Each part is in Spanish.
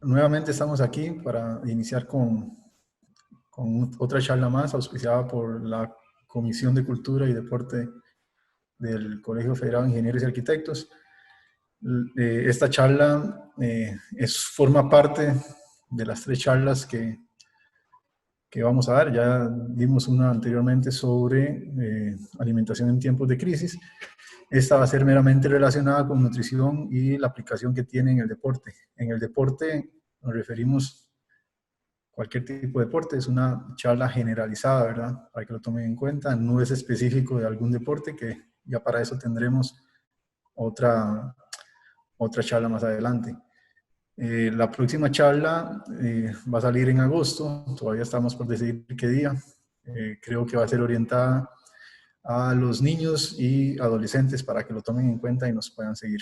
Nuevamente estamos aquí para iniciar con otra charla más auspiciada por la Comisión de Cultura y Deporte del Federado de Ingenieros y Arquitectos. Esta charla forma parte de las 3 charlas que vamos a dar. Ya dimos una anteriormente sobre alimentación en tiempos de crisis. Esta va a ser meramente relacionada con nutrición y la aplicación que tiene en el deporte. En el deporte nos referimos a cualquier tipo de deporte, es una charla generalizada, ¿verdad? Para que lo tomen en cuenta, no es específico de algún deporte, que ya para eso tendremos otra charla más adelante. La próxima charla va a salir en agosto, todavía estamos por decidir qué día. Creo que va a ser orientada a los niños y adolescentes para que lo tomen en cuenta y nos puedan seguir.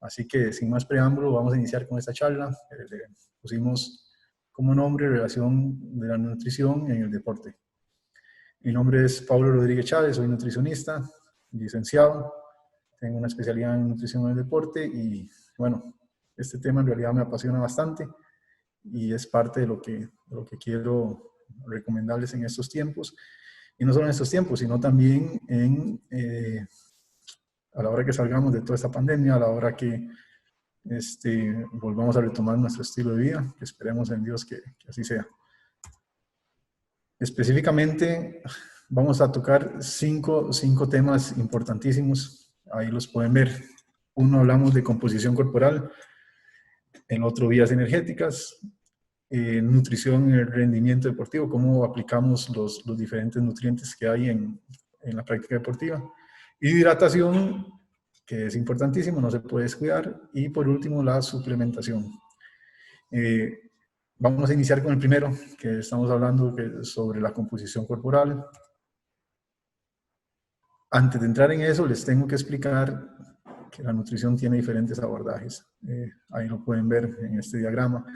Así que sin más preámbulo vamos a iniciar con esta charla. Le pusimos como nombre relación de la nutrición en el deporte. Mi nombre es Pablo Rodríguez Chávez, soy nutricionista, licenciado, tengo una especialidad en nutrición en el deporte y bueno, este tema en realidad me apasiona bastante y es parte de lo que quiero recomendarles en estos tiempos. Y no solo en estos tiempos, sino también a la hora que salgamos de toda esta pandemia, a la hora que volvamos a retomar nuestro estilo de vida, que esperemos en Dios que así sea. Específicamente vamos a tocar cinco temas importantísimos, ahí los pueden ver. Uno, hablamos de composición corporal, el otro, vías energéticas, nutrición y el rendimiento deportivo, cómo aplicamos los diferentes nutrientes que hay en la práctica deportiva, y hidratación, que es importantísimo, no se puede descuidar, y por último la suplementación. Vamos a iniciar con el primero, que estamos hablando sobre la composición corporal. Antes de entrar en eso, les tengo que explicar que la nutrición tiene diferentes abordajes. Ahí lo pueden ver en este diagrama.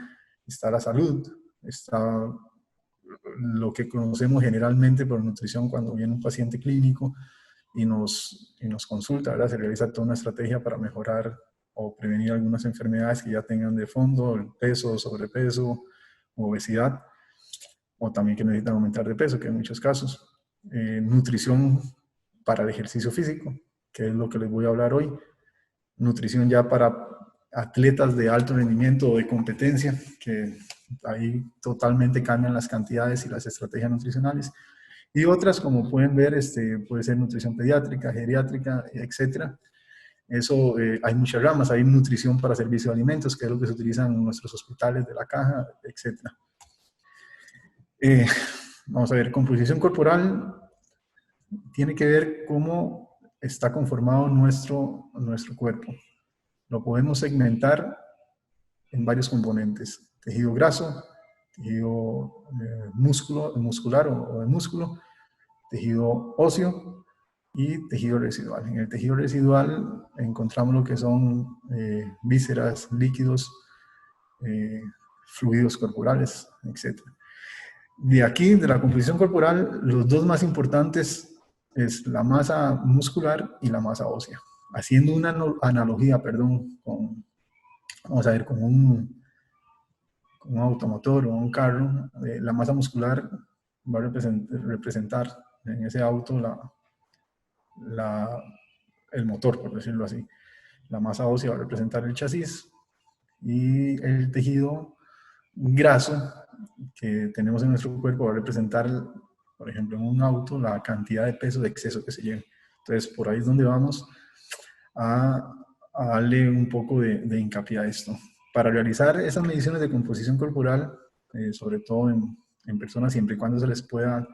Está la salud, está lo que conocemos generalmente por nutrición cuando viene un paciente clínico y nos consulta, ¿verdad? Se realiza toda una estrategia para mejorar o prevenir algunas enfermedades que ya tengan de fondo, el peso, sobrepeso, obesidad, o también que necesitan aumentar de peso, que en muchos casos. Nutrición para el ejercicio físico, que es lo que les voy a hablar hoy. Nutrición ya para atletas de alto rendimiento o de competencia, que ahí totalmente cambian las cantidades y las estrategias nutricionales. Y otras, como pueden ver, puede ser nutrición pediátrica, geriátrica, etc. Eso, hay muchas ramas. Hay nutrición para servicio de alimentos, que es lo que se utiliza en nuestros hospitales de la caja, etc. Vamos a ver, composición corporal tiene que ver cómo está conformado nuestro cuerpo. Lo podemos segmentar en varios componentes: tejido graso, tejido muscular o de músculo, tejido óseo y tejido residual. En el tejido residual encontramos lo que son vísceras, líquidos, fluidos corporales, etc. De aquí, de la composición corporal, los dos más importantes es la masa muscular y la masa ósea. Haciendo una analogía, vamos a ver, con un automotor o un carro, la masa muscular va a representar en ese auto el motor, por decirlo así. La masa ósea va a representar el chasis y el tejido graso que tenemos en nuestro cuerpo va a representar, por ejemplo, en un auto, la cantidad de peso de exceso que se lleva. Entonces, por ahí es donde vamos a darle un poco de hincapié a esto. Para realizar esas mediciones de composición corporal, sobre todo en personas, siempre y cuando se les pueda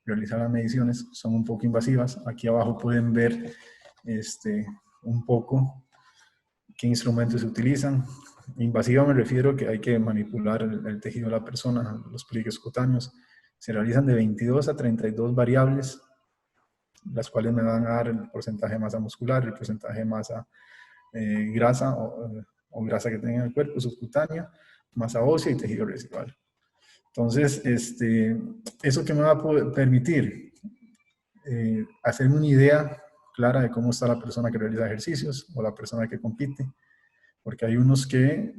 realizar las mediciones, son un poco invasivas. Aquí abajo pueden ver un poco qué instrumentos se utilizan. Invasiva me refiero que hay que manipular el tejido de la persona, los pliegues cutáneos. Se realizan de 22 a 32 variables, las cuales me van a dar el porcentaje de masa muscular, el porcentaje de masa grasa o grasa que tenga en el cuerpo, subcutánea, masa ósea y tejido residual. Entonces, ¿eso que me va a permitir? Hacerme una idea clara de cómo está la persona que realiza ejercicios o la persona que compite, porque hay unos que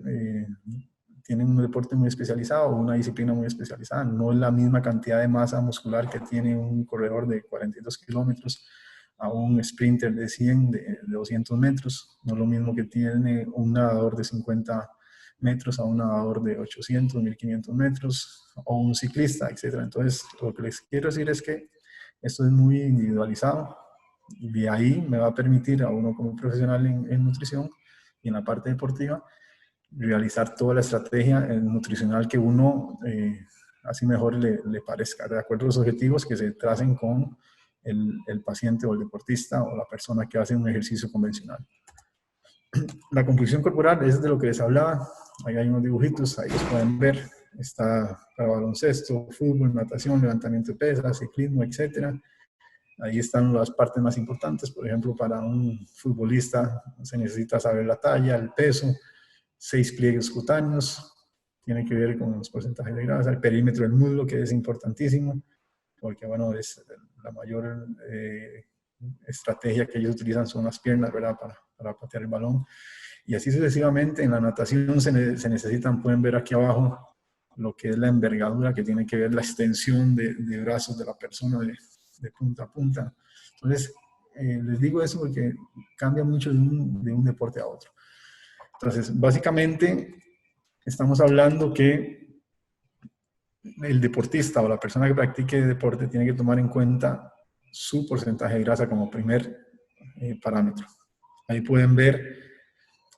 tienen un deporte muy especializado o una disciplina muy especializada. No es la misma cantidad de masa muscular que tiene un corredor de 42 kilómetros a un sprinter de 100, de 200 metros. No es lo mismo que tiene un nadador de 50 metros a un nadador de 800, 1500 metros o un ciclista, etc. Entonces, lo que les quiero decir es que esto es muy individualizado y de ahí me va a permitir a uno como profesional en nutrición y en la parte deportiva realizar toda la estrategia nutricional que uno así mejor le parezca, de acuerdo a los objetivos que se tracen con el paciente o el deportista o la persona que hace un ejercicio convencional. La composición corporal es de lo que les hablaba. Ahí hay unos dibujitos, ahí los pueden ver. Está para baloncesto, fútbol, natación, levantamiento de pesas, ciclismo, etc. Ahí están las partes más importantes. Por ejemplo, para un futbolista se necesita saber la talla, el peso, 6 pliegues cutáneos, tiene que ver con los porcentajes de grasa, el perímetro del muslo, que es importantísimo, porque bueno, es la mayor estrategia que ellos utilizan son las piernas, ¿verdad? Para patear el balón. Y así sucesivamente, en la natación se necesitan, pueden ver aquí abajo, lo que es la envergadura, que tiene que ver la extensión de brazos de la persona de punta a punta. Entonces, les digo eso porque cambia mucho de un deporte a otro. Entonces, básicamente, estamos hablando que el deportista o la persona que practique deporte tiene que tomar en cuenta su porcentaje de grasa como primer parámetro. Ahí pueden ver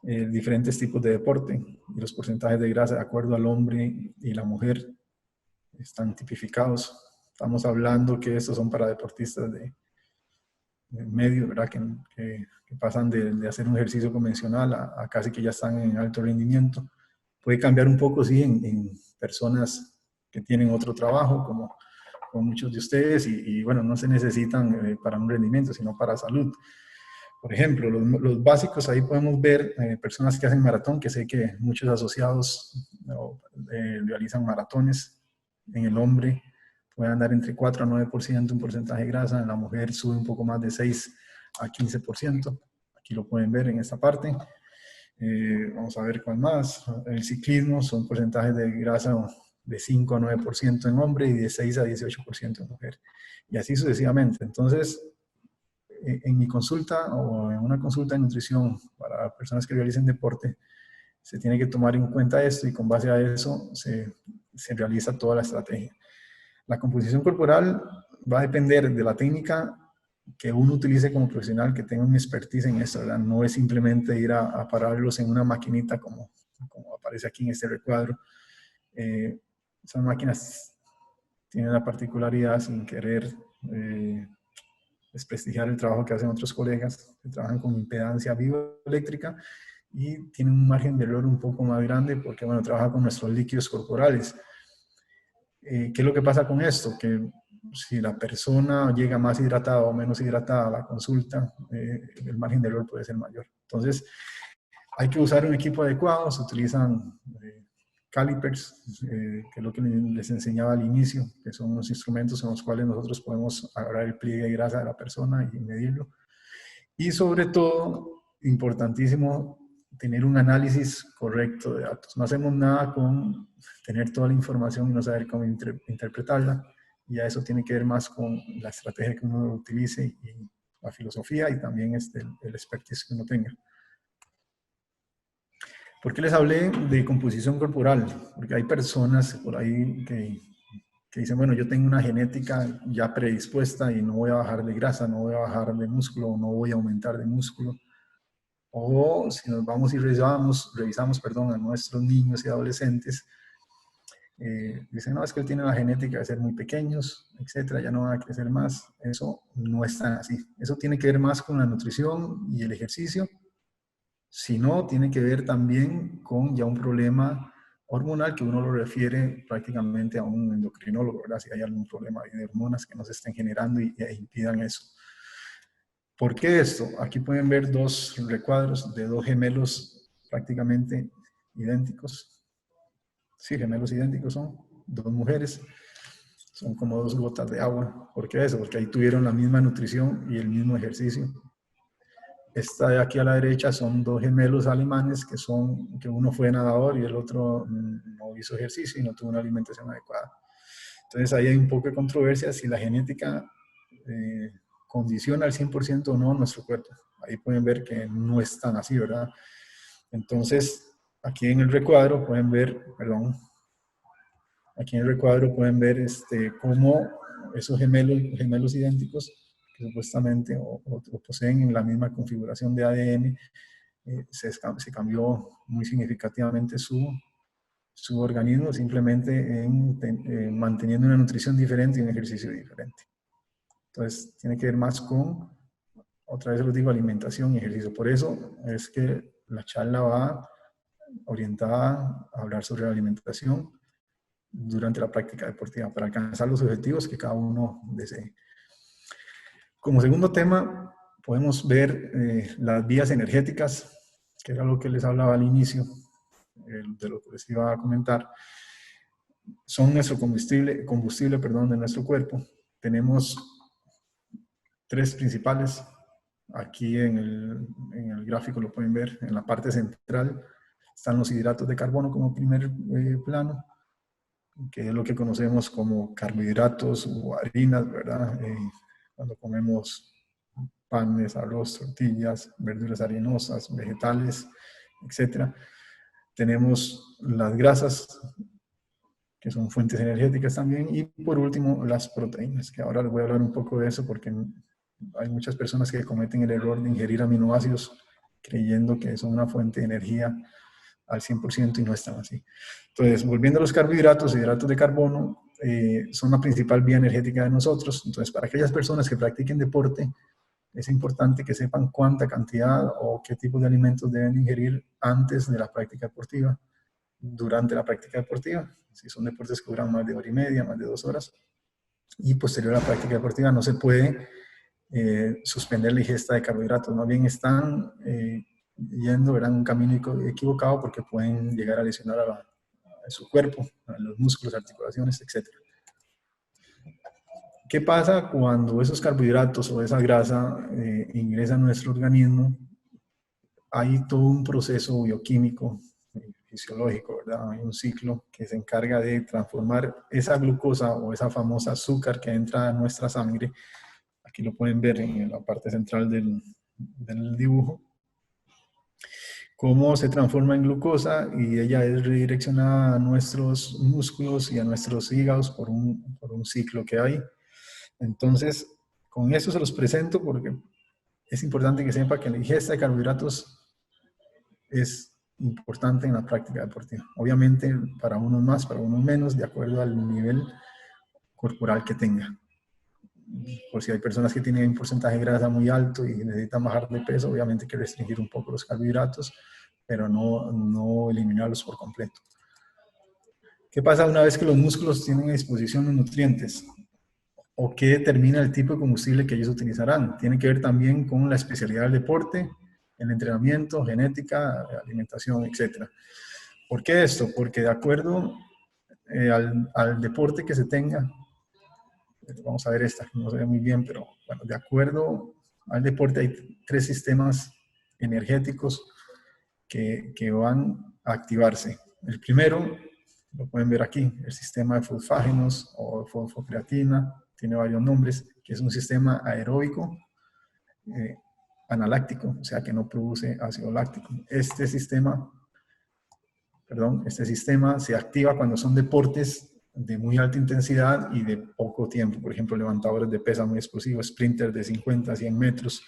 diferentes tipos de deporte y los porcentajes de grasa de acuerdo al hombre y la mujer están tipificados. Estamos hablando que estos son para deportistas de medio, ¿verdad? Que pasan de hacer un ejercicio convencional a casi que ya están en alto rendimiento. Puede cambiar un poco, sí, en personas que tienen otro trabajo, como muchos de ustedes, y bueno, no se necesitan para un rendimiento, sino para salud. Por ejemplo, los básicos, ahí podemos ver personas que hacen maratón, que sé que muchos asociados realizan maratones. En el hombre puede andar entre 4 a 9% un porcentaje de grasa, en la mujer sube un poco más de 6 a 15%. Aquí lo pueden ver en esta parte. Vamos a ver cuál más. El ciclismo son porcentajes de grasa de 5 a 9% en hombre y de 6 a 18% en mujer. Y así sucesivamente. Entonces, en mi consulta o en una consulta de nutrición para personas que realicen deporte, se tiene que tomar en cuenta esto y con base a eso se realiza toda la estrategia. La composición corporal va a depender de la técnica que uno utilice como profesional, que tenga un expertise en esto, ¿verdad? No es simplemente ir a pararlos en una maquinita como aparece aquí en este recuadro. Esas máquinas tienen la particularidad, sin querer desprestigiar el trabajo que hacen otros colegas, que trabajan con impedancia bioeléctrica y tienen un margen de error un poco más grande porque, bueno, trabaja con nuestros líquidos corporales. ¿Qué es lo que pasa con esto? Que si la persona llega más hidratada o menos hidratada a la consulta, el margen de error puede ser mayor. Entonces, hay que usar un equipo adecuado. Se utilizan calipers, que es lo que les enseñaba al inicio, que son unos instrumentos en los cuales nosotros podemos agarrar el pliegue de grasa de la persona y medirlo. Y sobre todo, importantísimo, tener un análisis correcto de datos. No hacemos nada con tener toda la información y no saber cómo interpretarla. Y a eso tiene que ver más con la estrategia que uno utilice y la filosofía y también el expertise que uno tenga. ¿Por qué les hablé de composición corporal? Porque hay personas por ahí que que dicen, bueno, yo tengo una genética ya predispuesta y no voy a bajar de grasa, no voy a bajar de músculo, no voy a aumentar de músculo. O si nos vamos y revisamos a nuestros niños y adolescentes, dicen, no, es que él tiene la genética de ser muy pequeños, etcétera, ya no van a crecer más. Eso no es tan así. Eso tiene que ver más con la nutrición y el ejercicio. Si no, tiene que ver también con ya un problema hormonal que uno lo refiere prácticamente a un endocrinólogo, ¿verdad? Si hay algún problema de hormonas que no se estén generando e impidan eso. ¿Por qué esto? Aquí pueden ver dos recuadros de dos gemelos prácticamente idénticos. Sí, gemelos idénticos son, dos mujeres. Son como dos gotas de agua. ¿Por qué eso? Porque ahí tuvieron la misma nutrición y el mismo ejercicio. Esta de aquí a la derecha son dos gemelos alemanes que uno fue nadador y el otro no hizo ejercicio y no tuvo una alimentación adecuada. Entonces ahí hay un poco de controversia si la genética condiciona al 100% o no nuestro cuerpo. Ahí pueden ver que no es tan así, ¿verdad? Entonces, aquí en el recuadro pueden ver, cómo esos gemelos idénticos que supuestamente o poseen la misma configuración de ADN, se cambió muy significativamente su organismo simplemente manteniendo una nutrición diferente y un ejercicio diferente. Entonces, tiene que ver más con, otra vez les digo, alimentación y ejercicio. Por eso es que la charla va orientada a hablar sobre la alimentación durante la práctica deportiva para alcanzar los objetivos que cada uno desee. Como segundo tema, podemos ver las vías energéticas, que era lo que les hablaba al inicio, de lo que les iba a comentar. Son nuestro combustible de nuestro cuerpo. Tenemos tres principales. Aquí en el gráfico lo pueden ver. En la parte central están los hidratos de carbono como primer plano, que es lo que conocemos como carbohidratos o harinas, ¿verdad? Cuando comemos panes, arroz, tortillas, verduras harinosas, vegetales, etc. Tenemos las grasas, que son fuentes energéticas también, y por último las proteínas, que ahora les voy a hablar un poco de eso porque hay muchas personas que cometen el error de ingerir aminoácidos creyendo que son una fuente de energía al 100% y no están así. Entonces, volviendo a los carbohidratos, hidratos de carbono son la principal vía energética de nosotros. Entonces, para aquellas personas que practiquen deporte, es importante que sepan cuánta cantidad o qué tipo de alimentos deben ingerir antes de la práctica deportiva, durante la práctica deportiva, si son deportes que duran más de hora y media, más de 2 horas, y posterior a la práctica deportiva no se puede suspender la ingesta de carbohidratos, más bien están yendo en un camino equivocado porque pueden llegar a lesionar a su cuerpo, a los músculos, articulaciones, etc. ¿Qué pasa cuando esos carbohidratos o esa grasa ingresa a nuestro organismo? Hay todo un proceso bioquímico, fisiológico, ¿verdad? Hay un ciclo que se encarga de transformar esa glucosa o esa famosa azúcar que entra a nuestra sangre. Aquí lo pueden ver en la parte central del dibujo. Cómo se transforma en glucosa y ella es redireccionada a nuestros músculos y a nuestros hígados por un ciclo que hay. Entonces, con esto se los presento porque es importante que sepa que la ingesta de carbohidratos es importante en la práctica deportiva. Obviamente, para unos más, para unos menos, de acuerdo al nivel corporal que tenga. Por si hay personas que tienen un porcentaje de grasa muy alto y necesitan bajar de peso, obviamente hay que restringir un poco los carbohidratos, pero no eliminarlos por completo. ¿Qué pasa una vez que los músculos tienen a disposición los nutrientes? ¿O qué determina el tipo de combustible que ellos utilizarán? Tiene que ver también con la especialidad del deporte, el entrenamiento, genética, alimentación, etc. ¿Por qué esto? Porque de acuerdo al deporte que se tenga, vamos a ver esta, no se ve muy bien, pero bueno, de acuerdo al deporte hay tres sistemas energéticos que van a activarse. El primero, lo pueden ver aquí, el sistema de fosfágenos o fosfocreatina, tiene varios nombres, que es un sistema aeróbico analáctico, o sea que no produce ácido láctico. Este sistema se activa cuando son deportes de muy alta intensidad y de poco tiempo. Por ejemplo, levantadores de pesa muy explosivos, sprinters de 50 a 100 metros,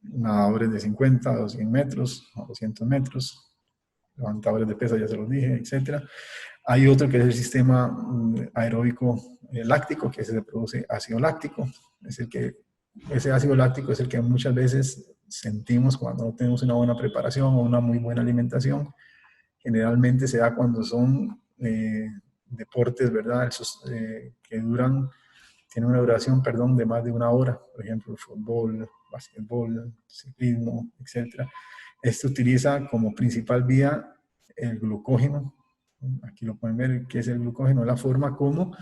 nadadores de 50 a 100 metros, a 200 metros, levantadores de pesa, ya se los dije, etc. Hay otro que es el sistema aeróbico láctico, que se produce ácido láctico. Ese ácido láctico es el que muchas veces sentimos cuando no tenemos una buena preparación o una muy buena alimentación. Generalmente se da cuando son deportes, ¿verdad? Que tienen una duración, perdón, de más de una hora. Por ejemplo, fútbol, básquetbol, ciclismo, etc. Este utiliza como principal vía el glucógeno. Aquí lo pueden ver, ¿qué es el glucógeno? La forma como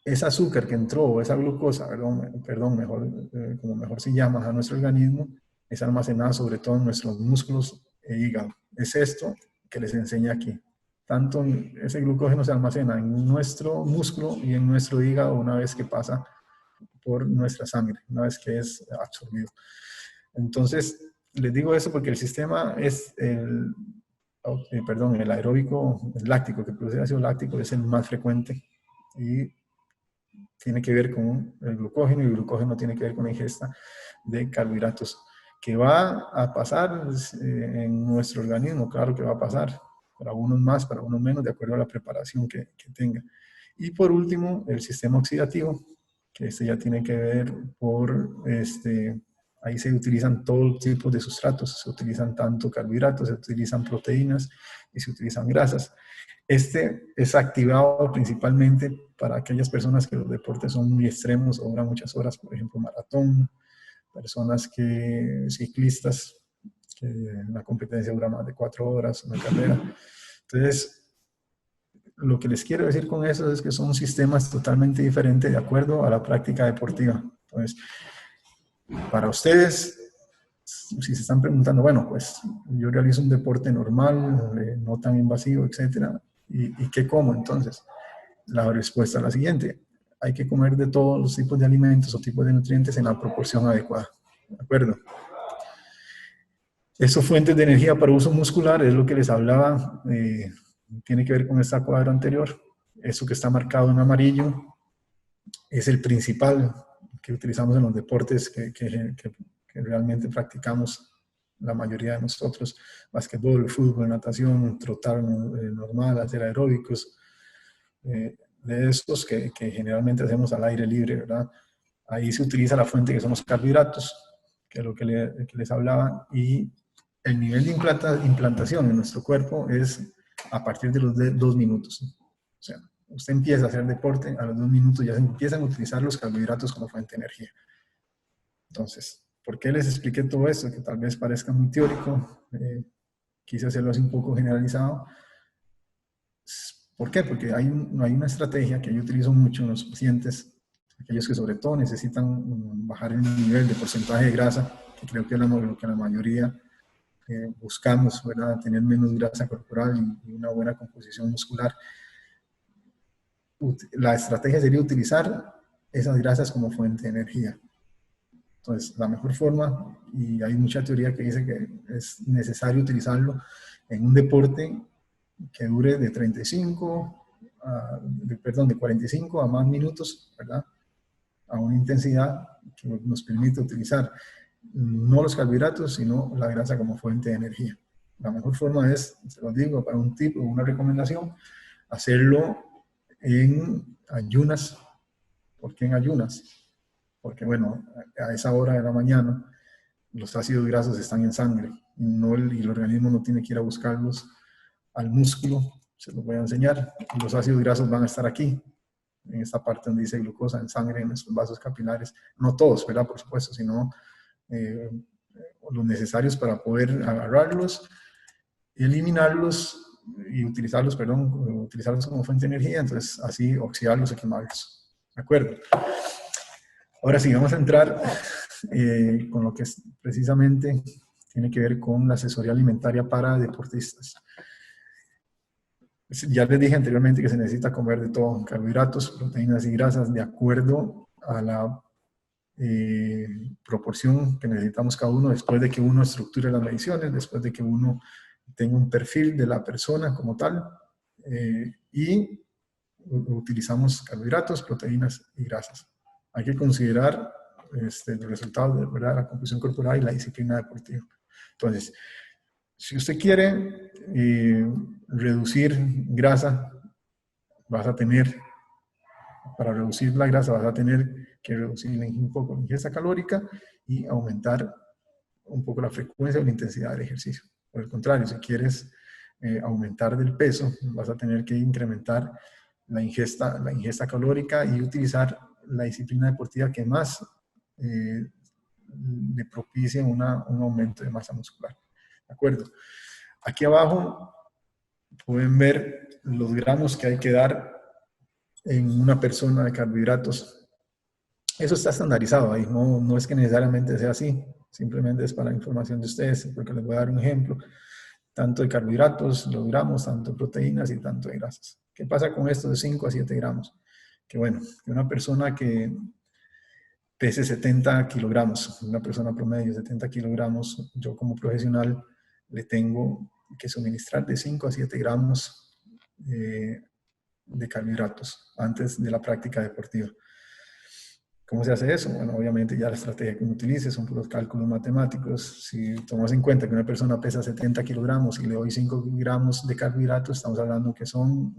ese azúcar que entró, o esa glucosa, perdón como mejor se llama a nuestro organismo, es almacenada sobre todo en nuestros músculos e hígado. Es esto que les enseñé aquí. Tanto ese glucógeno se almacena en nuestro músculo y en nuestro hígado una vez que pasa por nuestra sangre, una vez que es absorbido. Entonces, les digo eso porque el sistema es el aeróbico láctico, que produce ácido láctico, es el más frecuente y tiene que ver con el glucógeno, y el glucógeno tiene que ver con la ingesta de carbohidratos. ¿Que va a pasar en nuestro organismo? Claro que va a pasar, para unos más, para unos menos, de acuerdo a la preparación que tenga. Y por último, el sistema oxidativo, que ya tiene que ver ahí se utilizan todo tipo de sustratos, se utilizan tanto carbohidratos, se utilizan proteínas y se utilizan grasas. Este es activado principalmente para aquellas personas que los deportes son muy extremos o duran muchas horas, por ejemplo, maratón, personas ciclistas, que la competencia dura más de 4 horas, una carrera. Entonces, lo que les quiero decir con eso es que son sistemas totalmente diferentes de acuerdo a la práctica deportiva. Entonces, para ustedes, si se están preguntando, bueno, pues yo realizo un deporte normal, no tan invasivo, etcétera, ¿y qué como entonces? La respuesta es la siguiente: hay que comer de todos los tipos de alimentos o tipos de nutrientes en la proporción adecuada. ¿De acuerdo? Esas fuentes de energía para uso muscular es lo que les hablaba, tiene que ver con esta cuadro anterior. Eso que está marcado en amarillo es el principal que utilizamos en los deportes que realmente practicamos la mayoría de nosotros: basquetbol, fútbol, natación, trotar normal, hacer aeróbicos, de estos que generalmente hacemos al aire libre, ¿verdad? Ahí se utiliza la fuente que son los carbohidratos, que es lo que les hablaba, y el nivel de implantación en nuestro cuerpo es a partir de los 2 minutos. O sea, usted empieza a hacer deporte, a los 2 minutos ya se empiezan a utilizar los carbohidratos como fuente de energía. Entonces, ¿por qué les expliqué todo esto? Que tal vez parezca muy teórico, quise hacerlo así un poco generalizado. ¿Por qué? Porque hay una estrategia que yo utilizo mucho en los pacientes, aquellos que sobre todo necesitan bajar el nivel de porcentaje de grasa, que creo que es lo que la mayoría buscamos, ¿verdad? Tener menos grasa corporal y una buena composición muscular. La estrategia sería utilizar esas grasas como fuente de energía. Entonces, la mejor forma, y hay mucha teoría que dice que es necesario utilizarlo en un deporte que dure de 45 a más minutos, ¿verdad? A una intensidad que nos permite utilizar no los carbohidratos, sino la grasa como fuente de energía. La mejor forma es, se los digo, para un tip o una recomendación, hacerlo en ayunas. ¿Por qué en ayunas? Porque, bueno, a esa hora de la mañana los ácidos grasos están en sangre y el organismo no tiene que ir a buscarlos al músculo. Se los voy a enseñar. Y los ácidos grasos van a estar aquí, en esta parte donde dice glucosa en sangre, en nuestros vasos capilares. No todos, ¿verdad? Por supuesto, sino los necesarios para poder agarrarlos, eliminarlos y utilizarlos como fuente de energía, entonces así oxidarlos o quemarlos. ¿De acuerdo? Ahora sí, vamos a entrar con lo que precisamente tiene que ver con la asesoría alimentaria para deportistas. Ya les dije anteriormente que se necesita comer de todo: carbohidratos, proteínas y grasas, de acuerdo a la proporción que necesitamos cada uno, después de que uno estructure las mediciones, después de que uno tenga un perfil de la persona como tal. y utilizamos carbohidratos, proteínas y grasas. Hay que considerar el resultado de, ¿verdad?, la composición corporal y la disciplina deportiva. Entonces, si usted quiere reducir grasa, para reducir la grasa vas a tener que reducir un poco la ingesta calórica y aumentar un poco la frecuencia o la intensidad del ejercicio. Por el contrario, si quieres aumentar del peso, vas a tener que incrementar la ingesta calórica y utilizar la disciplina deportiva que más le propicie un aumento de masa muscular. ¿De acuerdo? Aquí abajo pueden ver los gramos que hay que dar en una persona de carbohidratos. Eso está estandarizado ahí, no es que necesariamente sea así, simplemente es para la información de ustedes, porque les voy a dar un ejemplo, tanto de carbohidratos, los gramos, tanto de proteínas y tanto de grasas. ¿Qué pasa con esto de 5 a 7 gramos? Que bueno, que una persona que pese 70 kilogramos, una persona promedio de 70 kilogramos, yo como profesional le tengo que suministrar de 5 a 7 gramos de carbohidratos antes de la práctica deportiva. ¿Cómo se hace eso? Bueno, obviamente ya la estrategia que uno utilice son puros cálculos matemáticos. Si tomas en cuenta que una persona pesa 70 kilogramos y le doy 5 gramos de carbohidratos, estamos hablando que son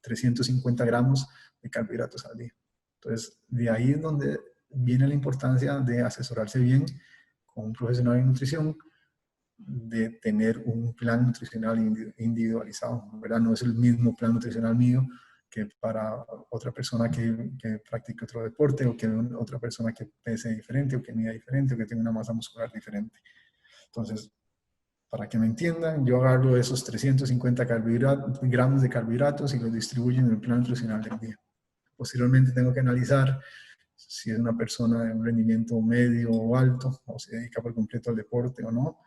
350 gramos de carbohidratos al día. Entonces, de ahí es donde viene la importancia de asesorarse bien con un profesional de nutrición, de tener un plan nutricional individualizado, ¿verdad? No es el mismo plan nutricional mío que para otra persona que practique otro deporte, o que otra persona que pese diferente, o que mida diferente, o que tenga una masa muscular diferente. Entonces, para que me entiendan, yo agarro esos 350 gramos de carbohidratos y los distribuyo en el plan nutricional del día. Posteriormente tengo que analizar si es una persona de un rendimiento medio o alto, o se dedica por completo al deporte o no,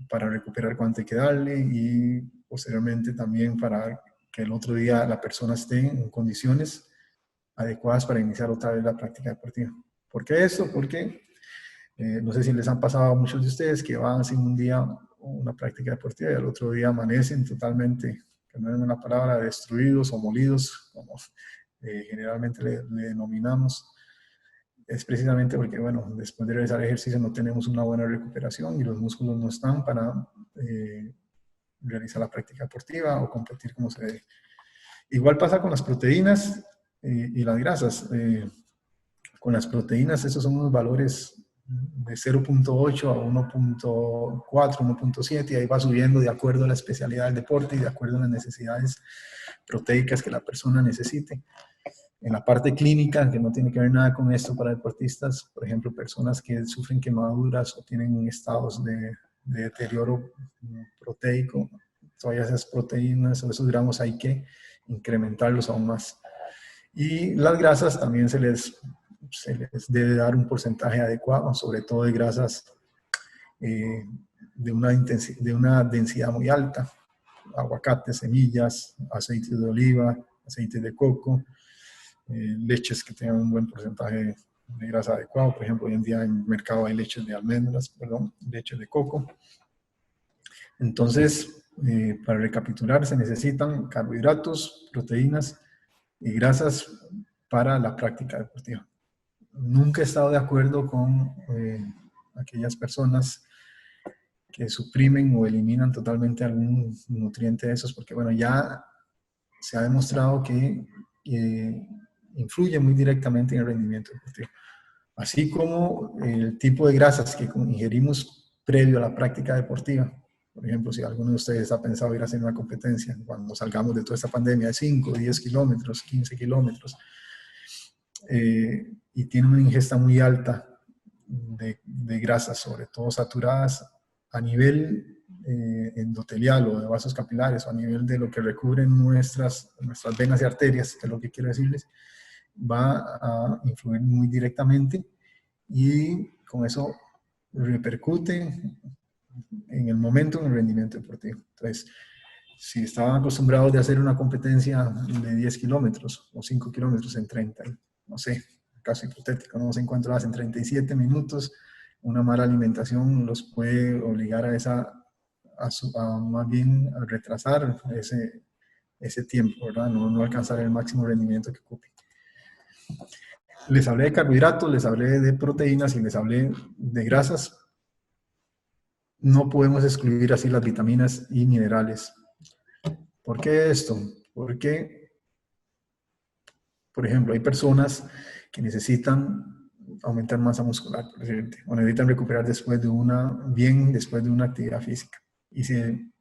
para recuperar cuánto hay que darle, y posteriormente también para que el otro día la persona esté en condiciones adecuadas para iniciar otra vez la práctica deportiva. ¿Por qué esto? Porque no sé si les han pasado a muchos de ustedes que van sin un día una práctica deportiva y al otro día amanecen totalmente, que no es una palabra, destruidos o molidos, como generalmente le denominamos. Es precisamente porque, bueno, después de realizar ejercicio no tenemos una buena recuperación y los músculos no están para realizar la práctica deportiva o competir como se debe. Igual pasa con las proteínas y las grasas. Con las proteínas, esos son unos valores de 0.8 a 1.4, 1.7, y ahí va subiendo de acuerdo a la especialidad del deporte y de acuerdo a las necesidades proteicas que la persona necesite. En la parte clínica, que no tiene que ver nada con esto para deportistas, por ejemplo, personas que sufren quemaduras o tienen estados de deterioro proteico, todas esas proteínas o esos gramos hay que incrementarlos aún más. Y las grasas también se les debe dar un porcentaje adecuado, sobre todo de grasas de una densidad muy alta, aguacates, semillas, aceite de oliva, aceite de coco, leches que tengan un buen porcentaje de grasa adecuado. Por ejemplo, hoy en día en el mercado hay leches de almendras, leches de coco. Entonces, para recapitular, se necesitan carbohidratos, proteínas y grasas para la práctica deportiva. Nunca he estado de acuerdo con aquellas personas que suprimen o eliminan totalmente algún nutriente de esos, porque bueno, ya se ha demostrado que influye muy directamente en el rendimiento deportivo. Así como el tipo de grasas que ingerimos previo a la práctica deportiva. Por ejemplo, si alguno de ustedes ha pensado ir a hacer una competencia, cuando salgamos de toda esta pandemia de 5, 10 kilómetros, 15 kilómetros, y tiene una ingesta muy alta de grasas, sobre todo saturadas, a nivel endotelial o de vasos capilares, o a nivel de lo que recubren nuestras venas y arterias, que es lo que quiero decirles, va a influir muy directamente, y con eso repercute en el momento en el rendimiento deportivo. Entonces, si estaban acostumbrados de hacer una competencia de 10 kilómetros o 5 kilómetros en 30, no sé, caso hipotético, no sé en cuánto lo hacen, 37 minutos, una mala alimentación los puede obligar a a más bien a retrasar ese tiempo, ¿verdad? No alcanzar el máximo rendimiento que ocupe. Les hablé de carbohidratos, les hablé de proteínas y les hablé de grasas. No podemos excluir así las vitaminas y minerales. ¿Por qué esto? Porque, por ejemplo, hay personas que necesitan aumentar masa muscular, por ejemplo, o necesitan recuperar después de una actividad física. Y se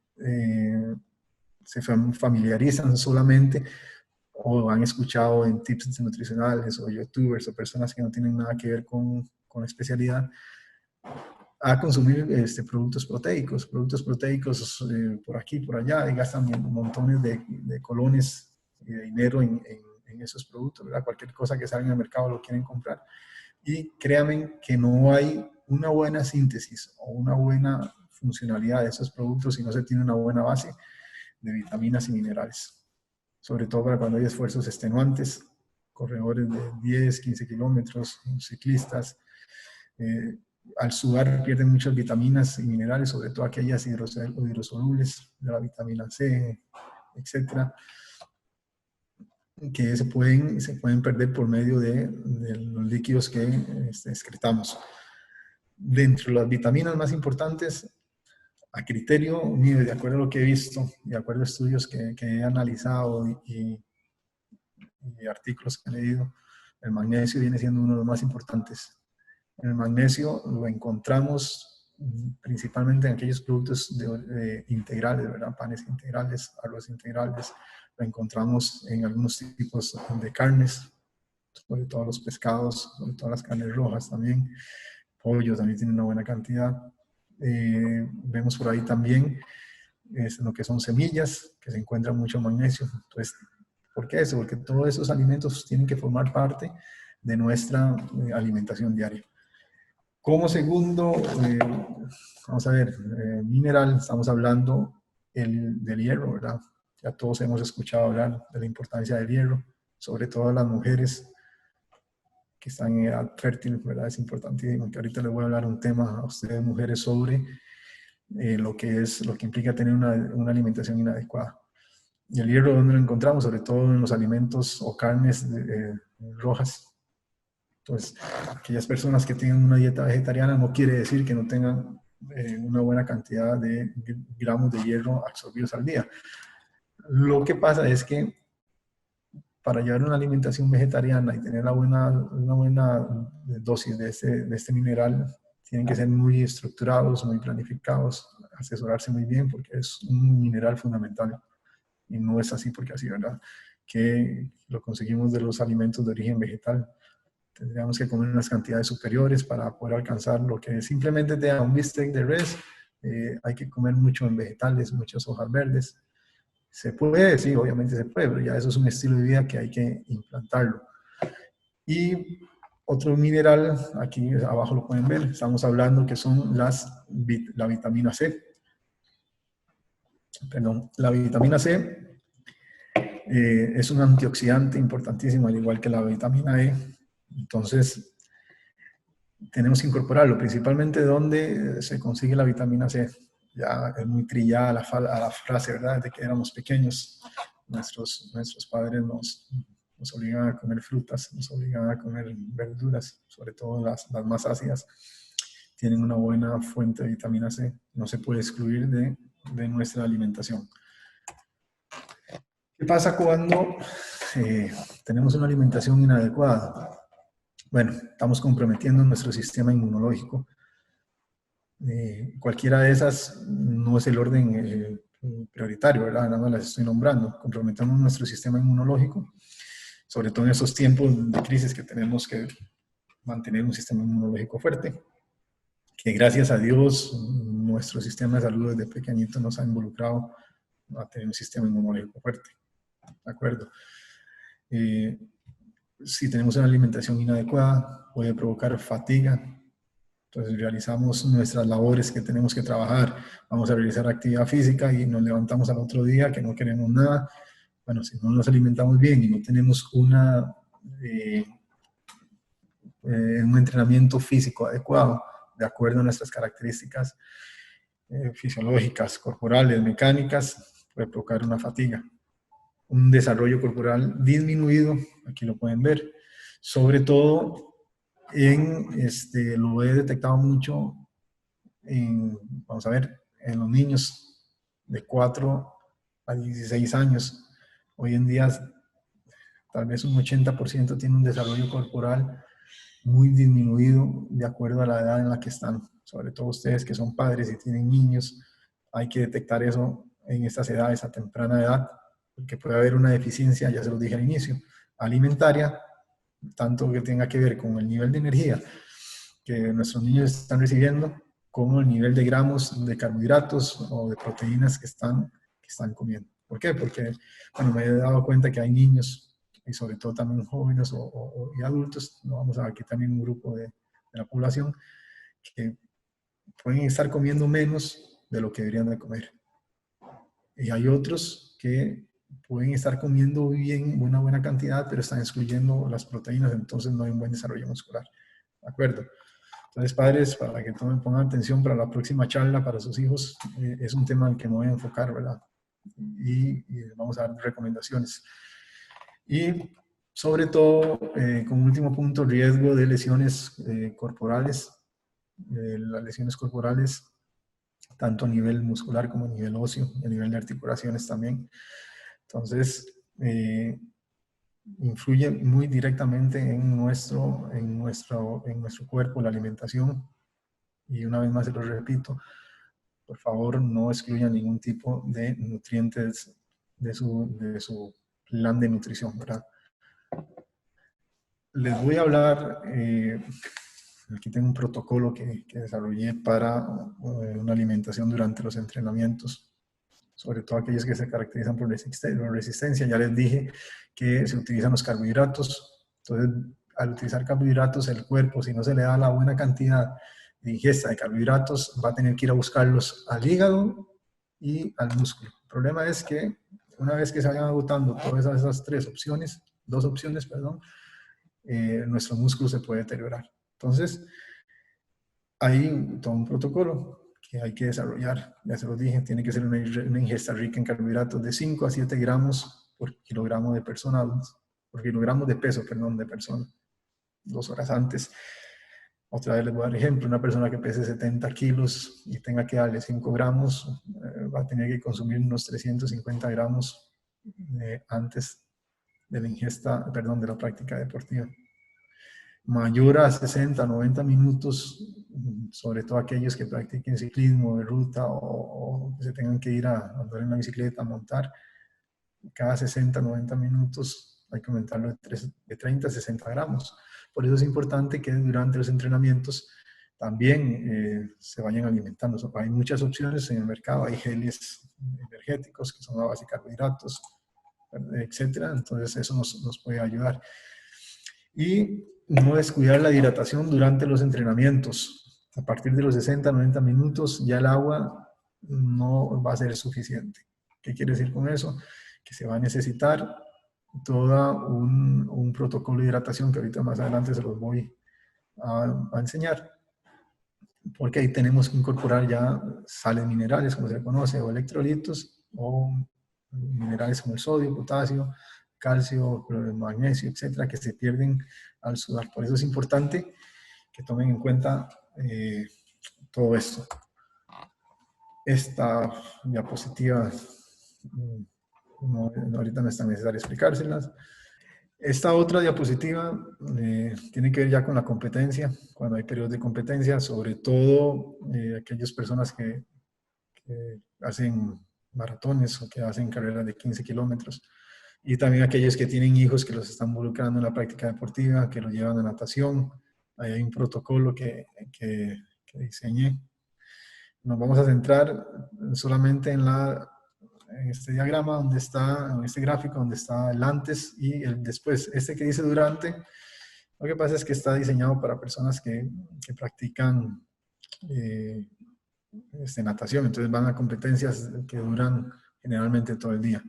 familiarizan solamente o han escuchado en tips nutricionales o youtubers o personas que no tienen nada que ver con la especialidad a consumir productos proteicos por aquí, por allá, y gastan montones de colones y de dinero en esos productos, ¿verdad? Cualquier cosa que salga en el mercado lo quieren comprar. Y créanme que no hay una buena síntesis o una buena funcionalidad de esos productos si no se tiene una buena base de vitaminas y minerales. Sobre todo para cuando hay esfuerzos extenuantes, corredores de 10, 15 kilómetros, ciclistas. Al sudar pierden muchas vitaminas y minerales, sobre todo aquellas hidrosolubles, de la vitamina C, etcétera, que se pueden perder por medio de los líquidos que excretamos. Dentro de las vitaminas más importantes, a criterio mío, de acuerdo a lo que he visto, de acuerdo a estudios que he analizado y artículos que he leído, el magnesio viene siendo uno de los más importantes. El magnesio lo encontramos principalmente en aquellos productos integrales, ¿verdad? Panes integrales, arroz integrales. Lo encontramos en algunos tipos de carnes, sobre todo los pescados, sobre todo las carnes rojas también. Pollo también tiene una buena cantidad. Vemos por ahí también lo que son semillas, que se encuentra mucho magnesio. Entonces, ¿por qué eso? Porque todos esos alimentos tienen que formar parte de nuestra alimentación diaria. Como segundo, vamos a ver, mineral, estamos hablando del hierro, ¿verdad? Ya todos hemos escuchado hablar de la importancia del hierro, sobre todo las mujeres que están en edad fértil, ¿verdad? Es importantísimo, que ahorita les voy a hablar un tema a ustedes, mujeres, sobre lo que implica tener una alimentación inadecuada. Y el hierro, ¿dónde lo encontramos? Sobre todo en los alimentos o carnes rojas. Entonces, aquellas personas que tienen una dieta vegetariana no quiere decir que no tengan una buena cantidad de gramos de hierro absorbidos al día. Lo que pasa es que para llevar una alimentación vegetariana y tener una buena dosis de este mineral, tienen que ser muy estructurados, muy planificados, asesorarse muy bien porque es un mineral fundamental. Y no es así porque así, ¿verdad? Que lo conseguimos de los alimentos de origen vegetal. Tendríamos que comer unas cantidades superiores para poder alcanzar lo que simplemente te da un bistec de res. Hay que comer mucho en vegetales, muchas hojas verdes. Se puede, sí, obviamente se puede, pero ya eso es un estilo de vida que hay que implantarlo. Y otro mineral, aquí abajo lo pueden ver, estamos hablando que son la vitamina C. Perdón, la vitamina C es un antioxidante importantísimo, al igual que la vitamina E. Entonces, tenemos que incorporarlo, principalmente donde se consigue la vitamina C. Ya es muy trillada la frase, ¿verdad? De que éramos pequeños, nuestros padres nos obligaban a comer frutas, nos obligaban a comer verduras, sobre todo las más ácidas. Tienen una buena fuente de vitamina C, no se puede excluir de nuestra alimentación. ¿Qué pasa cuando tenemos una alimentación inadecuada? Bueno, estamos comprometiendo nuestro sistema inmunológico. Cualquiera de esas no es el orden prioritario, ¿verdad? Nada más las estoy nombrando. Comprometemos nuestro sistema inmunológico, sobre todo en esos tiempos de crisis que tenemos que mantener un sistema inmunológico fuerte, que gracias a Dios nuestro sistema de salud desde pequeñito nos ha involucrado a tener un sistema inmunológico fuerte. ¿De acuerdo? Si tenemos una alimentación inadecuada, puede provocar fatiga. Entonces realizamos nuestras labores que tenemos que trabajar, vamos a realizar actividad física y nos levantamos al otro día que no queremos nada. Bueno, si no nos alimentamos bien y no tenemos un entrenamiento físico adecuado, de acuerdo a nuestras características, fisiológicas, corporales, mecánicas, puede provocar una fatiga. Un desarrollo corporal disminuido, aquí lo pueden ver, sobre todo lo he detectado mucho vamos a ver, en los niños de 4 a 16 años. Hoy en día tal vez un 80% tiene un desarrollo corporal muy disminuido de acuerdo a la edad en la que están. Sobre todo ustedes que son padres y tienen niños, hay que detectar eso en estas edades, a temprana edad, porque puede haber una deficiencia, ya se lo dije al inicio, alimentaria, tanto que tenga que ver con el nivel de energía que nuestros niños están recibiendo, como el nivel de gramos de carbohidratos o de proteínas que están comiendo. ¿Por qué? Porque, bueno, me he dado cuenta que hay niños, y sobre todo también jóvenes y adultos, no vamos a aquí también un grupo de la población, que pueden estar comiendo menos de lo que deberían de comer. Y hay otros que pueden estar comiendo bien, una buena cantidad, pero están excluyendo las proteínas, entonces no hay un buen desarrollo muscular. ¿De acuerdo? Entonces, padres, para que pongan atención para la próxima charla para sus hijos, es un tema en que me voy a enfocar, ¿verdad? Y vamos a dar recomendaciones. Y sobre todo, como último punto, riesgo de lesiones corporales. Las lesiones corporales, tanto a nivel muscular como a nivel óseo, a nivel de articulaciones también. Entonces, influye muy directamente en nuestro cuerpo, la alimentación. Y una vez más se lo repito, por favor no excluyan ningún tipo de nutrientes de su plan de nutrición, ¿verdad? Les voy a hablar, aquí tengo un protocolo que desarrollé para una alimentación durante los entrenamientos, sobre todo aquellos que se caracterizan por resistencia. Ya les dije que se utilizan los carbohidratos, entonces al utilizar carbohidratos el cuerpo, si no se le da la buena cantidad de ingesta de carbohidratos, va a tener que ir a buscarlos al hígado y al músculo. El problema es que una vez que se vayan agotando todas esas dos opciones, nuestro músculo se puede deteriorar. Entonces, hay todo un protocolo que hay que desarrollar. Ya se lo dije, tiene que ser una ingesta rica en carbohidratos de 5 a 7 gramos por kilogramo de persona, por kilogramo de peso, perdón, de persona, 2 horas antes. Otra vez les voy a dar ejemplo, una persona que pese 70 kilos y tenga que darle 5 gramos, va a tener que consumir unos 350 gramos antes de la ingesta, perdón, de la práctica deportiva. Mayor a 60, 90 minutos, sobre todo aquellos que practiquen ciclismo de ruta o se tengan que ir a andar en la bicicleta, a montar, cada 60, 90 minutos hay que aumentarlo de 30 a 60 gramos. Por eso es importante que durante los entrenamientos también se vayan alimentando. Hay muchas opciones en el mercado, hay geles energéticos que son a base de carbohidratos, etcétera. Entonces eso nos puede ayudar. Y no descuidar la hidratación durante los entrenamientos. A partir de los 60, 90 minutos ya el agua no va a ser suficiente. ¿Qué quiere decir con eso? Que se va a necesitar todo un protocolo de hidratación que ahorita más adelante se los voy a enseñar. Porque ahí tenemos que incorporar ya sales minerales, como se le conoce, o electrolitos, o minerales como el sodio, potasio, calcio, magnesio, etcétera, que se pierden al sudar. Por eso es importante que tomen en cuenta todo esto. Esta diapositiva, ahorita no es tan necesario explicárselas. Esta otra diapositiva tiene que ver ya con la competencia, cuando hay periodos de competencia, sobre todo aquellas personas que hacen maratones o que hacen carreras de 15 kilómetros. Y también aquellos que tienen hijos que los están involucrando en la práctica deportiva, que los llevan a natación. Ahí hay un protocolo que diseñé. Nos vamos a centrar solamente en este diagrama donde está, en este gráfico donde está el antes y el después. Este que dice durante, lo que pasa es que está diseñado para personas que practican natación, entonces van a competencias que duran generalmente todo el día.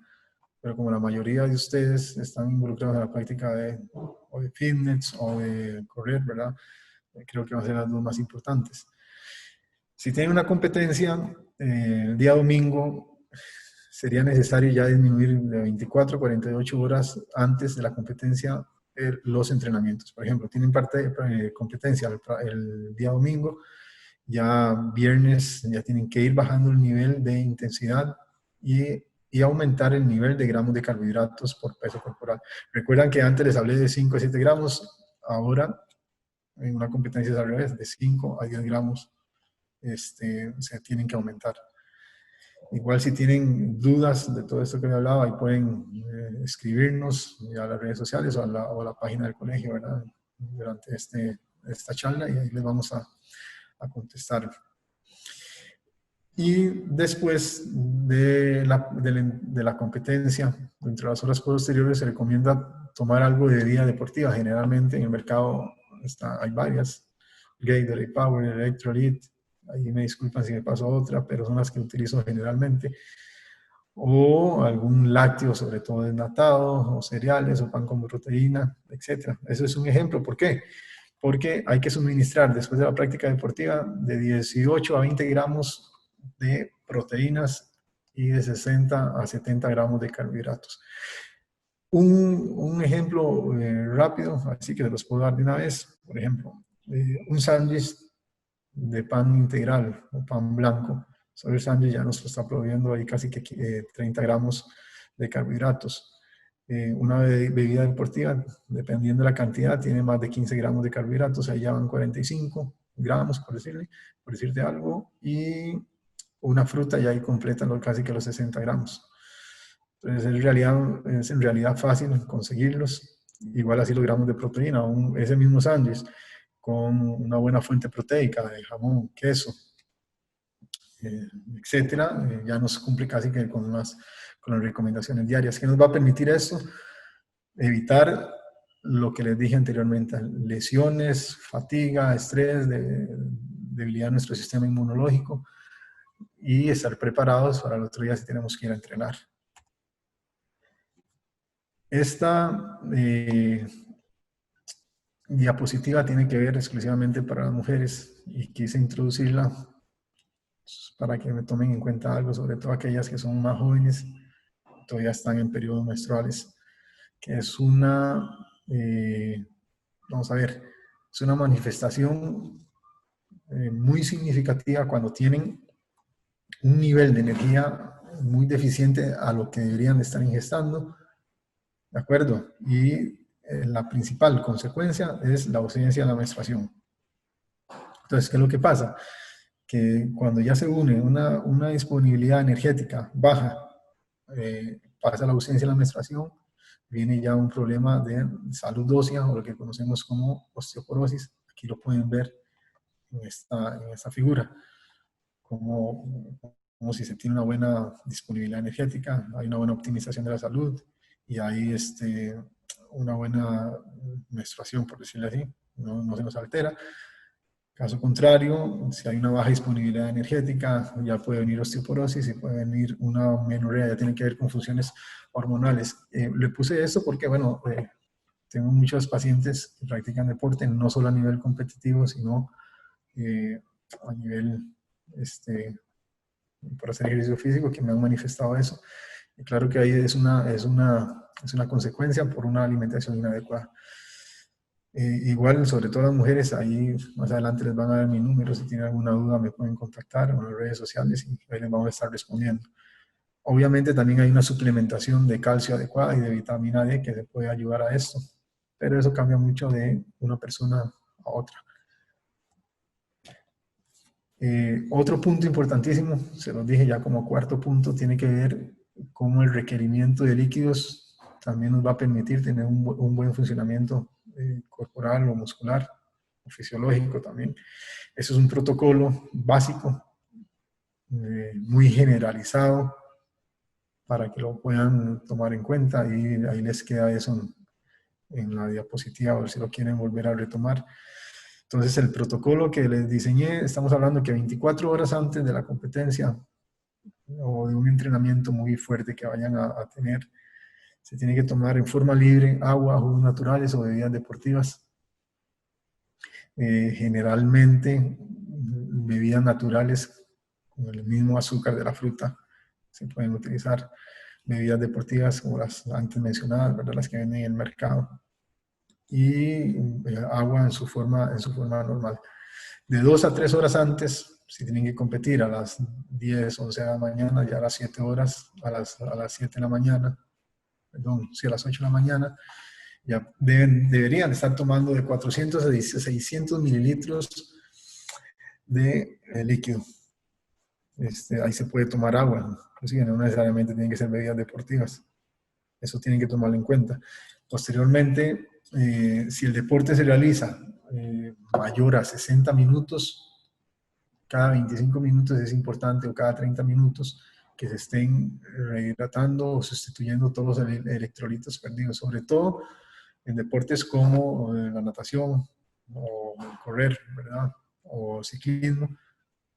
Pero como la mayoría de ustedes están involucrados en la práctica de fitness o de correr, ¿verdad? Creo que van a ser las dos más importantes. Si tienen una competencia, el día domingo sería necesario ya disminuir de 24 a 48 horas antes de la competencia los entrenamientos. Por ejemplo, tienen competencia el día domingo, ya viernes ya tienen que ir bajando el nivel de intensidad y aumentar el nivel de gramos de carbohidratos por peso corporal. Recuerdan que antes les hablé de 5 a 7 gramos, ahora en una competencia es al revés, de 5 a 10 gramos se tienen que aumentar. Igual si tienen dudas de todo esto que me hablaba, ahí pueden escribirnos a las redes sociales o a la página del colegio, ¿verdad? Durante esta charla, y ahí les vamos a contestar. Y después de la competencia, entre las horas posteriores, se recomienda tomar algo de bebida deportiva. Generalmente en el mercado hay varias: Gatorade Power, Electrolyte. Ahí me disculpan si me paso otra, pero son las que utilizo generalmente. O algún lácteo, sobre todo desnatado, o cereales, o pan con proteína, etc. Eso es un ejemplo. ¿Por qué? Porque hay que suministrar, después de la práctica deportiva, de 18 a 20 gramos de proteínas y de 60 a 70 gramos de carbohidratos. Un ejemplo rápido, así que se los puedo dar de una vez. Por ejemplo, un sándwich de pan integral o pan blanco. Sobre el sándwich ya nos está proveyendo ahí casi que 30 gramos de carbohidratos. Una bebida deportiva, dependiendo de la cantidad, tiene más de 15 gramos de carbohidratos, ahí ya van 45 gramos, por decirte algo, y una fruta ya ahí completa casi que los 60 gramos. Entonces, es en realidad fácil conseguirlos. Igual así los gramos de proteína, ese mismo sándwich con una buena fuente proteica de jamón, queso, etcétera, ya nos cumple casi que con las recomendaciones diarias. ¿Qué nos va a permitir eso? Evitar lo que les dije anteriormente: lesiones, fatiga, estrés, debilidad de nuestro sistema inmunológico, y estar preparados para el otro día si tenemos que ir a entrenar. Esta diapositiva tiene que ver exclusivamente para las mujeres, y quise introducirla para que me tomen en cuenta algo, sobre todo aquellas que son más jóvenes, todavía están en periodos menstruales, que es vamos a ver, es una manifestación muy significativa cuando tienen un nivel de energía muy deficiente a lo que deberían de estar ingestando, ¿de acuerdo? Y la principal consecuencia es la ausencia de la menstruación. Entonces, ¿qué es lo que pasa? Que cuando ya se une una disponibilidad energética baja, pasa la ausencia de la menstruación, viene ya un problema de salud ósea, o lo que conocemos como osteoporosis. Aquí lo pueden ver en esta figura, como si se tiene una buena disponibilidad energética, hay una buena optimización de la salud, y hay una buena menstruación, por decirlo así, no se nos altera. Caso contrario, si hay una baja disponibilidad energética, ya puede venir osteoporosis y puede venir una amenorrea, ya tiene que ver con funciones hormonales. Le puse esto porque, bueno, tengo muchos pacientes que practican deporte, no solo a nivel competitivo, sino a nivel para hacer ejercicio físico, que me han manifestado eso. Y claro que ahí es una consecuencia por una alimentación inadecuada. Igual, sobre todo las mujeres, ahí más adelante les van a dar mi número. Si tienen alguna duda me pueden contactar en las redes sociales y ahí les vamos a estar respondiendo. Obviamente también hay una suplementación de calcio adecuada y de vitamina D que se puede ayudar a esto, pero eso cambia mucho de una persona a otra. Otro punto importantísimo, se los dije ya como cuarto punto, tiene que ver cómo el requerimiento de líquidos también nos va a permitir tener un buen funcionamiento corporal o muscular o fisiológico también. Eso es un protocolo básico, muy generalizado, para que lo puedan tomar en cuenta, y ahí les queda eso en la diapositiva, a ver si lo quieren volver a retomar. Entonces, el protocolo que les diseñé, estamos hablando que 24 horas antes de la competencia o de un entrenamiento muy fuerte que vayan a tener, se tiene que tomar en forma libre agua, jugos naturales o bebidas deportivas. Generalmente bebidas naturales, con el mismo azúcar de la fruta. Se pueden utilizar bebidas deportivas como las antes mencionadas, ¿verdad? Las que venden en el mercado. Y agua en su forma normal. De 2 a 3 horas antes, si tienen que competir a las 10, 11 de la mañana, ya a las 7 horas, a las 7 de la mañana, perdón, sí, a las 8 de la mañana, ya deberían estar tomando de 400 a 600 mililitros de líquido. Ahí se puede tomar agua, inclusive no necesariamente tienen que ser bebidas deportivas. Eso tienen que tomarlo en cuenta. Posteriormente, si el deporte se realiza mayor a 60 minutos, cada 25 minutos es importante, o cada 30 minutos, que se estén rehidratando o sustituyendo todos los electrolitos perdidos, sobre todo en deportes como la natación o correr, ¿verdad? O ciclismo,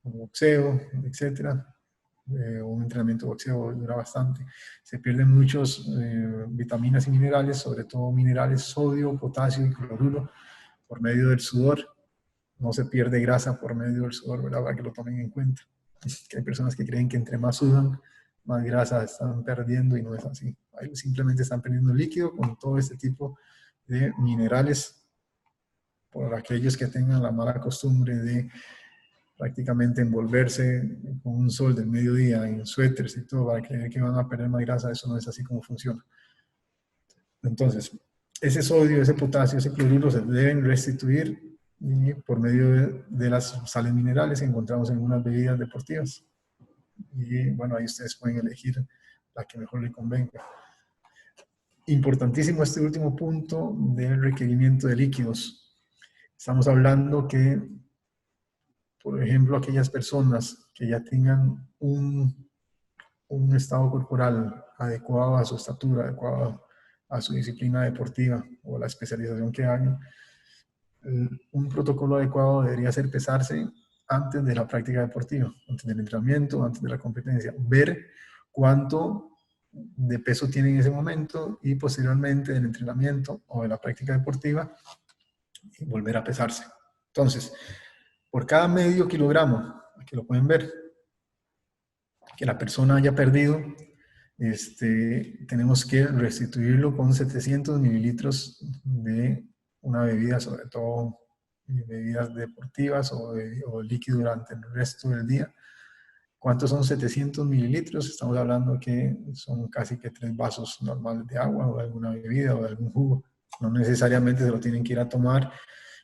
o boxeo, etcétera. Un entrenamiento de boxeo dura bastante. Se pierden muchos vitaminas y minerales, sobre todo minerales, sodio, potasio y cloruro, por medio del sudor. No se pierde grasa por medio del sudor, ¿verdad? Para que lo tomen en cuenta. Que hay personas que creen que entre más sudan, más grasa están perdiendo, y no es así. Ahí simplemente están perdiendo líquido con todo este tipo de minerales, por aquellos que tengan la mala costumbre de prácticamente envolverse con un sol del mediodía en suéteres y todo para creer que van a perder más grasa. Eso no es así como funciona. Entonces, ese sodio, ese potasio, ese cloruro se deben restituir por medio de las sales minerales que encontramos en unas bebidas deportivas. Y bueno, ahí ustedes pueden elegir la que mejor les convenga. Importantísimo este último punto del requerimiento de líquidos. Estamos hablando que, por ejemplo, aquellas personas que ya tengan un estado corporal adecuado a su estatura, adecuado a su disciplina deportiva o la especialización que hagan, un protocolo adecuado debería ser pesarse antes de la práctica deportiva, antes del entrenamiento, antes de la competencia, ver cuánto de peso tiene en ese momento, y posteriormente del entrenamiento o de la práctica deportiva y volver a pesarse. Entonces, por cada medio kilogramo, aquí lo pueden ver, que la persona haya perdido, tenemos que restituirlo con 700 mililitros de una bebida, sobre todo bebidas deportivas o líquido durante el resto del día. ¿Cuántos son 700 mililitros? Estamos hablando que son casi que 3 vasos normales de agua, o de alguna bebida, o de algún jugo. No necesariamente se lo tienen que ir a tomar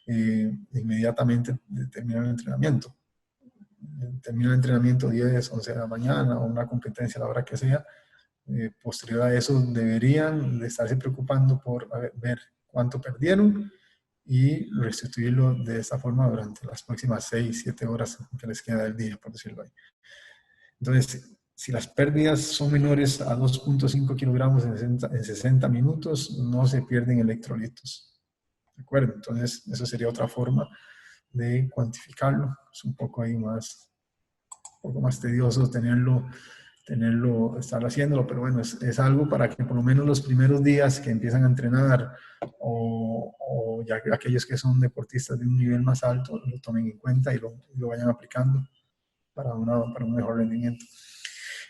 inmediatamente de terminar el entrenamiento. Termina el entrenamiento 10, 11 de la mañana, o una competencia a la hora que sea. Posterior a eso deberían de estarse preocupando por ver cuánto perdieron y restituirlo de esta forma durante las próximas 6, 7 horas que les queda del día, por decirlo ahí. Entonces, si las pérdidas son menores a 2.5 kilogramos en 60 minutos, no se pierden electrolitos. ¿De acuerdo? Entonces, eso sería otra forma de cuantificarlo. Es un poco ahí más, un poco más tedioso estar haciéndolo, pero bueno, es algo para que por lo menos los primeros días que empiezan a entrenar, o ya aquellos que son deportistas de un nivel más alto, lo tomen en cuenta y lo vayan aplicando para un mejor rendimiento.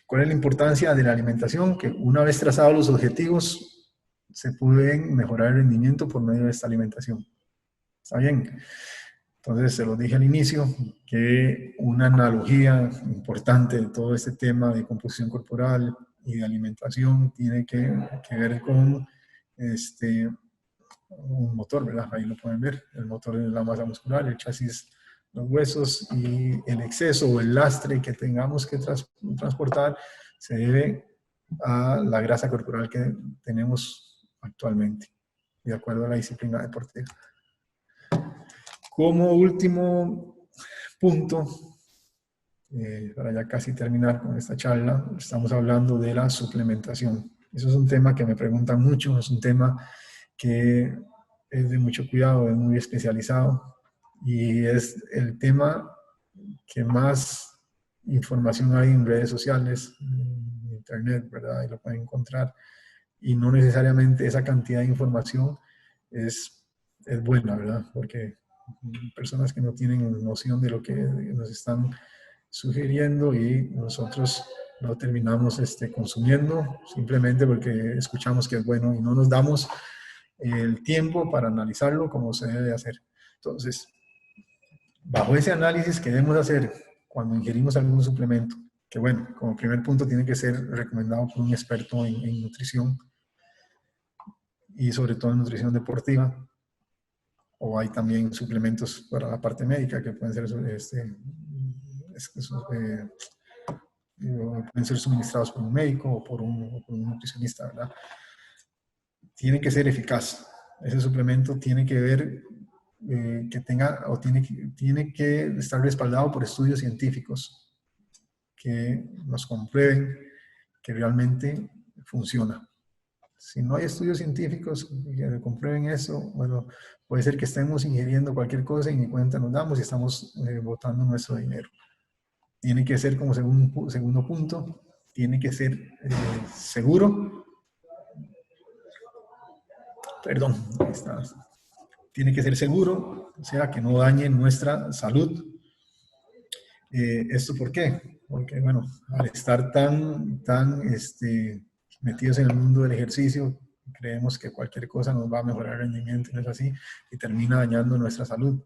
¿Cuál es la importancia de la alimentación? Que una vez trazados los objetivos, se pueden mejorar el rendimiento por medio de esta alimentación. ¿Está bien? Entonces, se lo dije al inicio, que una analogía importante de todo este tema de composición corporal y de alimentación tiene que ver con un motor, ¿verdad? Ahí lo pueden ver, el motor es la masa muscular, el chasis, los huesos, y el exceso o el lastre que tengamos que transportar se debe a la grasa corporal que tenemos actualmente, de acuerdo a la disciplina deportiva. Como último punto, para ya casi terminar con esta charla, estamos hablando de la suplementación. Eso es un tema que me preguntan mucho, es un tema que es de mucho cuidado, es muy especializado, y es el tema que más información hay en redes sociales, en internet, ¿verdad? Y lo pueden encontrar. Y no necesariamente esa cantidad de información es buena, ¿verdad? Porque personas que no tienen noción de lo que nos están sugiriendo y nosotros lo terminamos consumiendo simplemente porque escuchamos que es bueno y no nos damos el tiempo para analizarlo como se debe hacer. Entonces, bajo ese análisis que debemos hacer cuando ingerimos algún suplemento, que bueno, como primer punto tiene que ser recomendado por un experto en nutrición y sobre todo en nutrición deportiva, o hay también suplementos para la parte médica que pueden ser pueden ser suministrados por un médico o por un nutricionista, ¿verdad? Tiene que ser eficaz. Ese suplemento tiene que ver que tenga o tiene que estar respaldado por estudios científicos que nos comprueben que realmente funciona. Si no hay estudios científicos que comprueben eso, bueno, puede ser que estemos ingiriendo cualquier cosa y ni cuenta nos damos y estamos botando nuestro dinero. Tiene que ser, como segundo punto, tiene que ser seguro. Perdón, tiene que ser seguro, o sea, que no dañe nuestra salud. ¿Esto por qué? Porque, bueno, al estar tan metidos en el mundo del ejercicio, creemos que cualquier cosa nos va a mejorar el rendimiento, no es así, y termina dañando nuestra salud.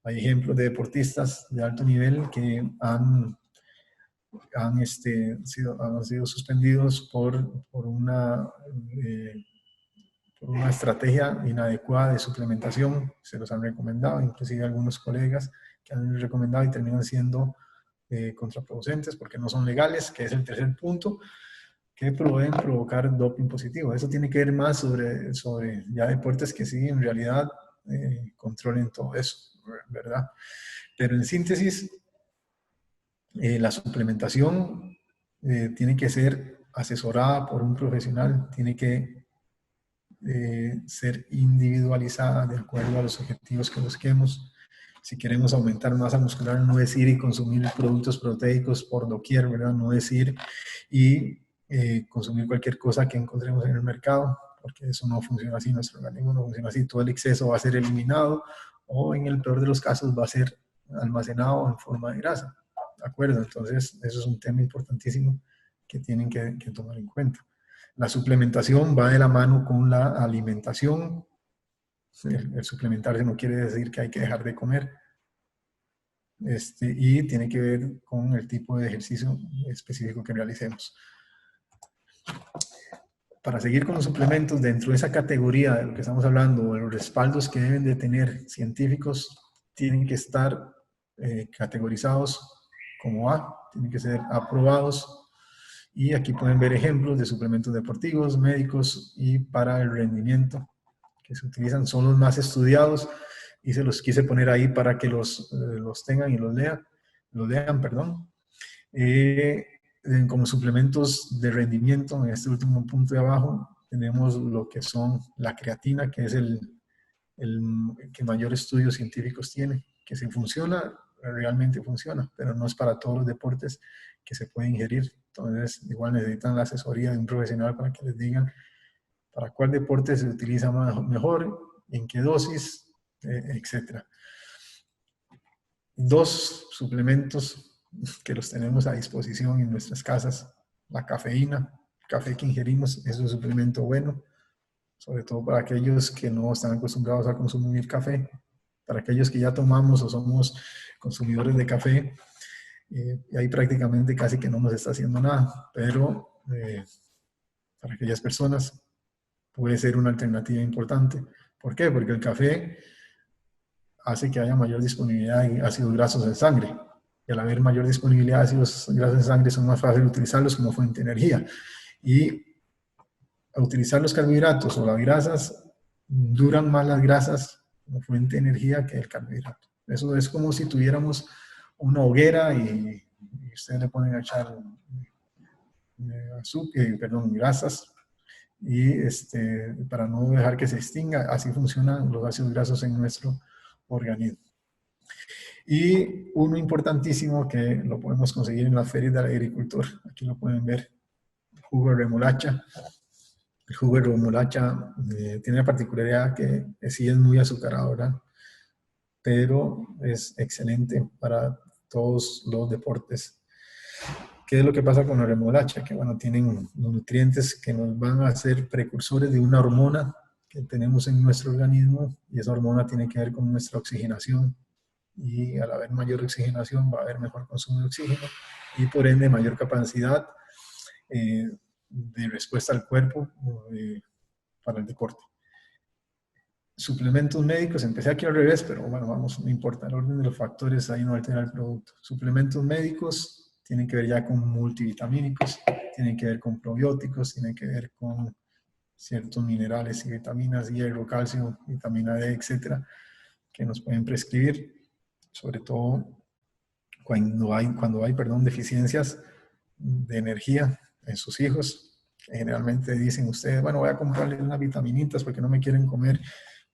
Hay ejemplos de deportistas de alto nivel que han sido suspendidos por una estrategia inadecuada de suplementación. Se los han recomendado, inclusive algunos colegas que han recomendado y terminan siendo contraproducentes porque no son legales, que es el tercer punto, que pueden provocar doping positivo. Eso tiene que ver más sobre ya deportes que sí en realidad controlen todo eso, ¿verdad? Pero en síntesis, la suplementación tiene que ser asesorada por un profesional, tiene que ser individualizada de acuerdo a los objetivos que busquemos. Si queremos aumentar masa muscular, no es ir y consumir productos proteicos por doquier, ¿verdad? No es ir y consumir cualquier cosa que encontremos en el mercado, porque eso no funciona así, nuestro organismo no funciona así. Todo el exceso va a ser eliminado o en el peor de los casos va a ser almacenado en forma de grasa. ¿De acuerdo? Entonces, eso es un tema importantísimo que tienen que tomar en cuenta. La suplementación va de la mano con la alimentación. El suplementarse no quiere decir que hay que dejar de comer. Y tiene que ver con el tipo de ejercicio específico que realicemos. Para seguir con los suplementos, dentro de esa categoría de lo que estamos hablando, de los respaldos que deben de tener científicos, tienen que estar categorizados como A, tienen que ser aprobados. Y aquí pueden ver ejemplos de suplementos deportivos, médicos y para el rendimiento que se utilizan. Son los más estudiados y se los quise poner ahí para que los tengan y los lean, perdón. Como suplementos de rendimiento, en este último punto de abajo, tenemos lo que son la creatina, que es el que mayor estudios científicos tiene, que si funciona, realmente funciona, pero no es para todos los deportes que se puede ingerir. Entonces, igual necesitan la asesoría de un profesional para que les digan para cuál deporte se utiliza mejor, en qué dosis, etc. Dos suplementos que los tenemos a disposición en nuestras casas: la cafeína, el café que ingerimos es un suplemento bueno, sobre todo para aquellos que no están acostumbrados a consumir café, para aquellos que ya tomamos o somos consumidores de café, y ahí prácticamente casi que no nos está haciendo nada, pero para aquellas personas puede ser una alternativa importante. ¿Por qué? Porque el café hace que haya mayor disponibilidad de ácidos grasos en sangre, y al haber mayor disponibilidad de ácidos grasos en sangre son más fáciles de utilizarlos como fuente de energía. Y a utilizar los carbohidratos o las grasas, duran más las grasas como fuente de energía que el carbohidrato. Eso es como si tuviéramos una hoguera y ustedes le ponen a echar grasas y para no dejar que se extinga. Así funcionan los ácidos grasos en nuestro organismo. Y uno importantísimo que lo podemos conseguir en las ferias del agricultor, aquí lo pueden ver, jugo de remolacha. El jugo de remolacha tiene la particularidad que sí es muy azucarado, ¿verdad? pero es excelente para todos los deportes. ¿Qué es lo que pasa con la remolacha? Que bueno, tienen nutrientes que nos van a ser precursores de una hormona que tenemos en nuestro organismo, y esa hormona tiene que ver con nuestra oxigenación, y al haber mayor oxigenación va a haber mejor consumo de oxígeno y por ende mayor capacidad de respuesta al cuerpo para el deporte. Suplementos médicos, empecé aquí al revés, pero bueno, vamos, no importa, el orden de los factores ahí no altera el producto. Suplementos médicos tienen que ver ya con multivitamínicos, tienen que ver con probióticos, tienen que ver con ciertos minerales y vitaminas, hierro, calcio, vitamina D, etcétera, que nos pueden prescribir, sobre todo cuando hay deficiencias de energía en sus hijos. Generalmente dicen ustedes, bueno, voy a comprarles unas vitaminitas porque no me quieren comer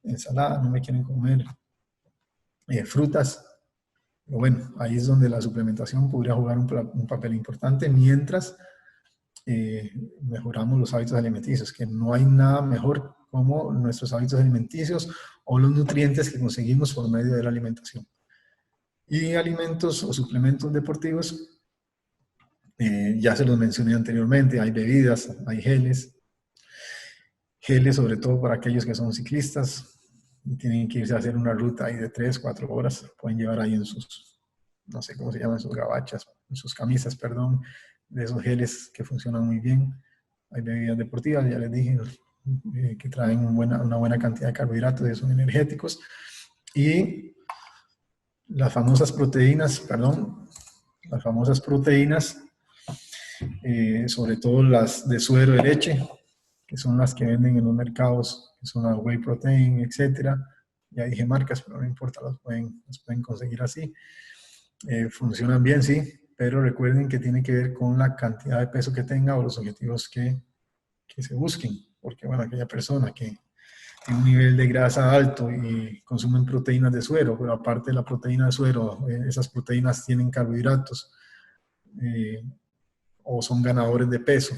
ensalada, no me quieren comer frutas. Pero bueno, ahí es donde la suplementación podría jugar un papel importante mientras mejoramos los hábitos alimenticios, que no hay nada mejor como nuestros hábitos alimenticios o los nutrientes que conseguimos por medio de la alimentación. Y alimentos o suplementos deportivos, ya se los mencioné anteriormente, hay bebidas, hay geles sobre todo para aquellos que son ciclistas y tienen que irse a hacer una ruta ahí de 3, 4 horas, pueden llevar ahí en sus, no sé cómo se llaman, sus gabachas, en sus camisas, perdón, de esos geles que funcionan muy bien. Hay bebidas deportivas, ya les dije, que traen una buena cantidad de carbohidratos y son energéticos. Y las famosas proteínas, sobre todo las de suero de leche, que son las que venden en los mercados, que son la whey protein, etcétera. Ya dije marcas, pero no importa, las pueden conseguir así. Funcionan bien, sí, pero recuerden que tiene que ver con la cantidad de peso que tenga o los objetivos que se busquen, porque bueno, aquella persona que tiene un nivel de grasa alto y consumen proteínas de suero, pero aparte de la proteína de suero, esas proteínas tienen carbohidratos, o son ganadores de peso,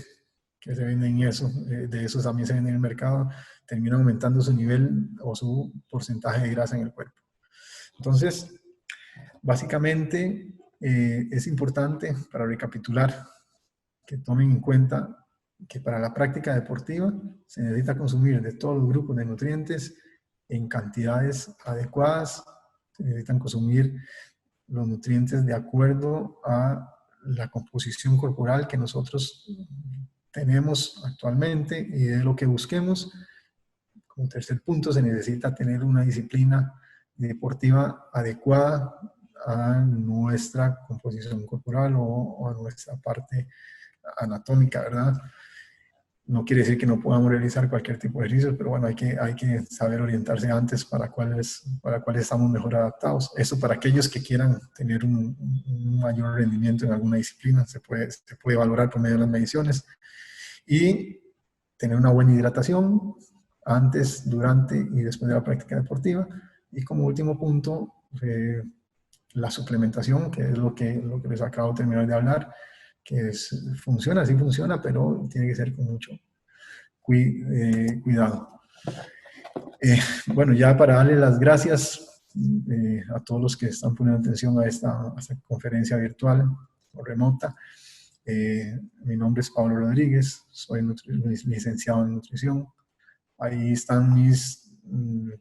que se venden de esos también se venden en el mercado, terminan aumentando su nivel o su porcentaje de grasa en el cuerpo. Entonces, básicamente, es importante, para recapitular, que tomen en cuenta que para la práctica deportiva se necesita consumir de todos los grupos de nutrientes en cantidades adecuadas. Se necesitan consumir los nutrientes de acuerdo a la composición corporal que nosotros tenemos actualmente y de lo que busquemos. Como tercer punto, se necesita tener una disciplina deportiva adecuada a nuestra composición corporal o a nuestra parte anatómica, ¿verdad? No quiere decir que no podamos realizar cualquier tipo de ejercicio, pero bueno, hay que saber orientarse antes para cuáles estamos mejor adaptados. Eso para aquellos que quieran tener un mayor rendimiento en alguna disciplina, se puede valorar por medio de las mediciones. Y tener una buena hidratación antes, durante y después de la práctica deportiva. Y como último punto, la suplementación, que es lo que les acabo de terminar de hablar, que funciona, sí funciona, pero tiene que ser con mucho cuidado. Bueno, ya para darle las gracias a todos los que están poniendo atención a esta conferencia virtual o remota. Mi nombre es Pablo Rodríguez, soy licenciado en nutrición. Ahí están mis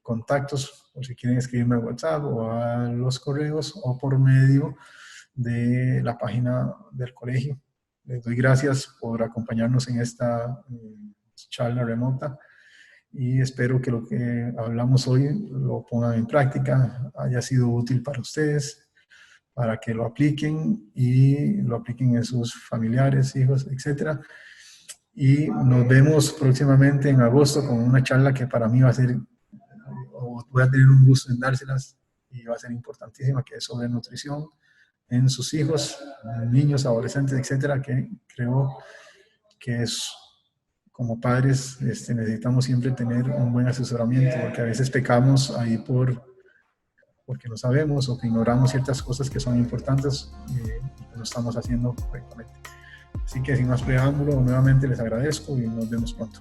contactos, por si quieren escribirme al WhatsApp o a los correos o por medio de la página del colegio. Les doy gracias por acompañarnos en esta charla remota y espero que lo que hablamos hoy lo pongan en práctica, haya sido útil para ustedes, para que lo apliquen y lo apliquen en sus familiares, hijos, etc. Y nos vemos próximamente en agosto con una charla que para mí va a ser, o voy a tener un gusto en dárselas y va a ser importantísima, que es sobre nutrición en sus hijos, niños, adolescentes, etcétera, que creo que es, como padres, necesitamos siempre tener un buen asesoramiento, porque a veces pecamos ahí porque no sabemos o que ignoramos ciertas cosas que son importantes y que no estamos haciendo correctamente. Así que sin más preámbulo, nuevamente les agradezco y nos vemos pronto.